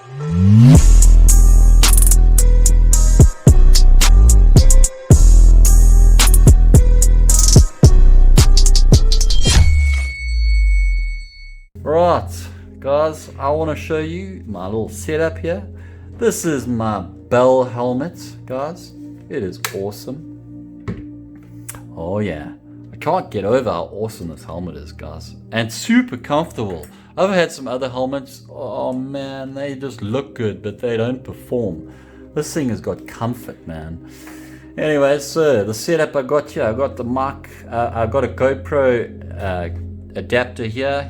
Right, guys, I want to show you my little setup here. This is my Bell helmet, guys. It is awesome. Oh yeah, I can't get over how awesome this helmet is, guys. And super comfortable. I've had some other helmets, oh man, they just look good, but they don't perform. This thing has got comfort, man. Anyway, so the setup I got here, I got the mic, I got a GoPro adapter here,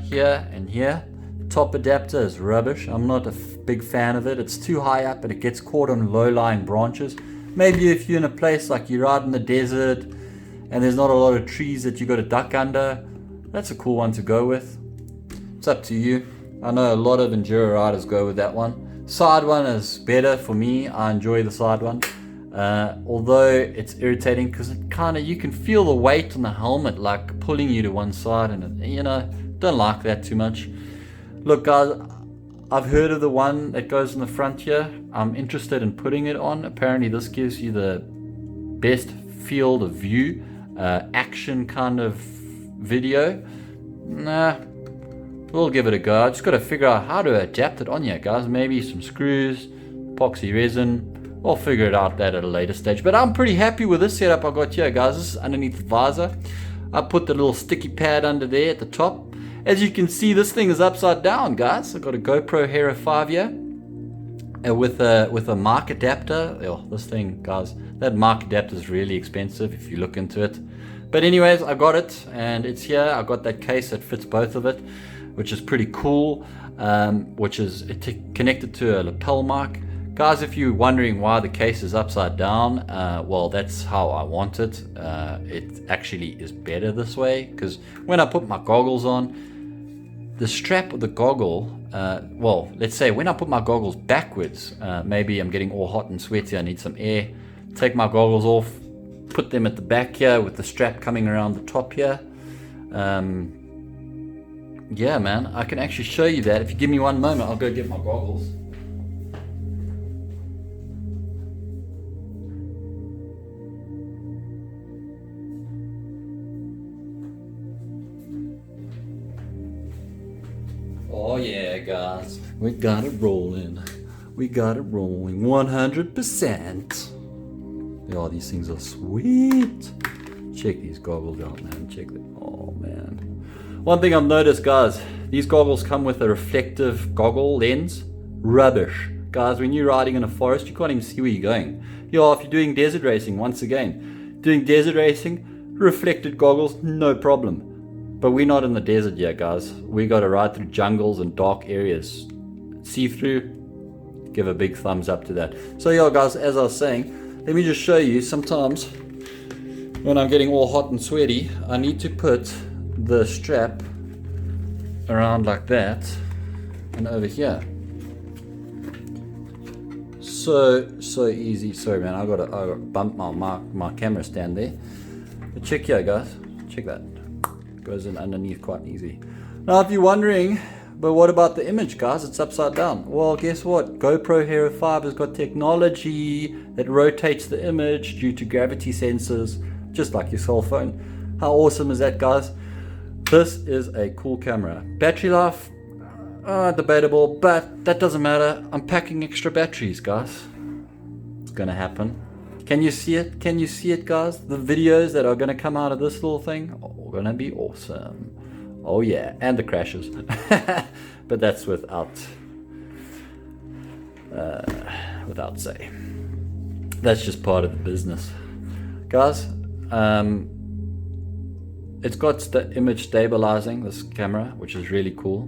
and here. Top adapter is rubbish. I'm not a big fan of it. It's too high up and it gets caught on low-lying branches. Maybe if you're in a place like you're out in the desert and there's not a lot of trees that you got to duck under, that's a cool one to go with. It's up to you. I know a lot of enduro riders go with that one. Side one is better for me. I enjoy the side one. Although it's irritating because it you can feel the weight on the helmet like pulling you to one side, and don't like that too much. Look guys, I've heard of the one that goes in the front here. I'm interested in putting it on. Apparently this gives you the best field of view, action kind of video. Nah, we'll give it a go. I just got to figure out how to adapt it on here, guys. Maybe some screws, epoxy resin. I'll figure it out that at a later stage. But I'm pretty happy with this setup I got here, guys. This is underneath the visor. I put the little sticky pad under there at the top. As you can see, this thing is upside down, guys. I've got a GoPro Hero 5 here with a mic adapter. Oh, this thing, guys, that mic adapter is really expensive if you look into it. But anyways, I got it and it's here. I got that case that fits both of it, which is pretty cool, which is connected to a lapel mic. Guys, if you're wondering why the case is upside down, well, that's how I want it. It actually is better this way, because when I put my goggles on, the strap of the goggle, well, let's say when I put my goggles backwards, maybe I'm getting all hot and sweaty, I need some air, take my goggles off, put them at the back here with the strap coming around the top here. Yeah, man, I can actually show you that. If you give me one moment, I'll go get my goggles. Oh yeah, guys, we got it rolling. We got it rolling 100%. Oh, these things are sweet. Check these goggles out, man. Check them. Oh man. One thing I've noticed, guys, these goggles come with a reflective goggle lens. Rubbish. Guys, when you're riding in a forest, you can't even see where you're going. Yeah, if you're doing desert racing, once again, doing desert racing, reflected goggles, no problem. But we're not in the desert yet, guys. We got to ride through jungles and dark areas. See through, give a big thumbs up to that. So yeah, guys, as I was saying, let me just show you. Sometimes when I'm getting all hot and sweaty, I need to put the strap around like that and over here. So easy. Sorry, man, I got to bump my camera stand there. But check here, guys. Check that. Goes in underneath quite easy. Now if you're wondering, but what about the image, guys? It's upside down. Well, guess what? GoPro Hero 5 has got technology that rotates the image due to gravity sensors, just like your cell phone. How awesome is that, guys? This is a cool camera. Battery life, debatable, but that doesn't matter. I'm packing extra batteries, guys. It's gonna happen. Can you see it? Can you see it, guys? The videos that are gonna come out of this little thing are gonna be awesome. Oh yeah, and the crashes. But that's without say. That's just part of the business, guys. It's got the image stabilizing, this camera, which is really cool.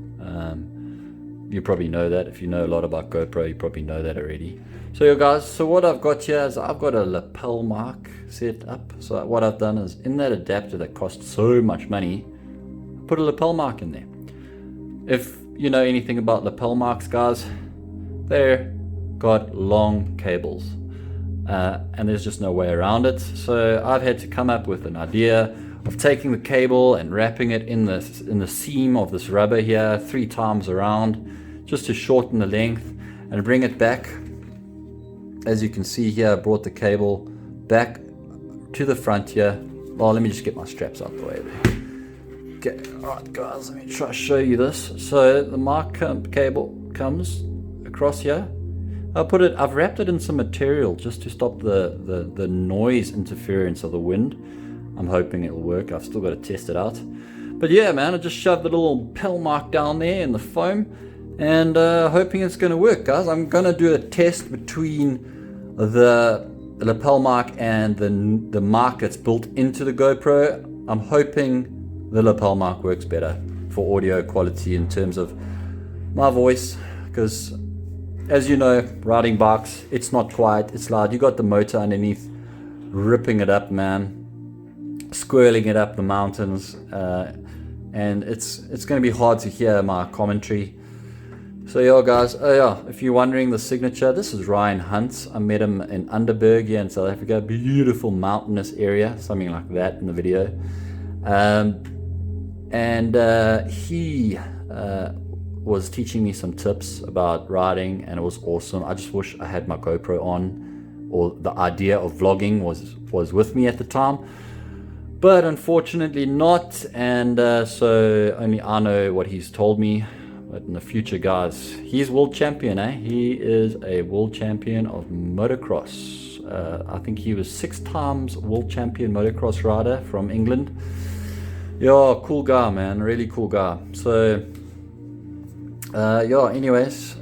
You probably know that. If you know a lot about GoPro, you probably know that already. So yeah, guys, so what I've got here is I've got a lapel mic set up. So what I've done is in that adapter that costs so much money, put a lapel mic in there. If you know anything about lapel mics, guys, they're got long cables, and there's just no way around it. So I've had to come up with an idea of taking the cable and wrapping it in the seam of this rubber here 3 times around, just to shorten the length. and bring it back. As you can see here, I brought the cable back to the front here. Oh, let me just get my straps out the way there. Okay, alright guys, let me try to show you this. So the mic cable comes across here. I've wrapped it in some material just to stop the noise interference of the wind. I'm hoping it'll work. I've still got to test it out. But yeah, man, I just shoved the little lapel mic down there in the foam and hoping it's going to work, guys. I'm going to do a test between the lapel mic and the mic that's built into the GoPro. I'm hoping the lapel mic works better for audio quality in terms of my voice, because as you know, riding bikes, it's not quiet, it's loud. You got the motor underneath ripping it up, man, squirreling it up the mountains, and it's going to be hard to hear my commentary. So yeah, guys, if you're wondering the signature, this is Ryan Hunt. I met him in Underberg here in South Africa, beautiful mountainous area, something like that in the video. He was teaching me some tips about riding, and it was awesome. I just wish I had my GoPro on, or the idea of vlogging was with me at the time, but unfortunately not. And so only I know what he's told me. But in the future, guys, he's world champion, eh? He is a world champion of motocross. I think he was 6 times world champion motocross rider from England. Yeah, cool guy, man, really cool guy. So yeah, anyways,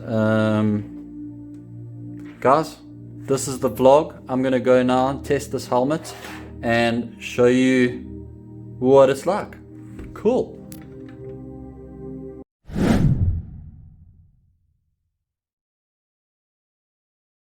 guys, this is the vlog. I'm gonna go now and test this helmet and show you what it's like. Cool.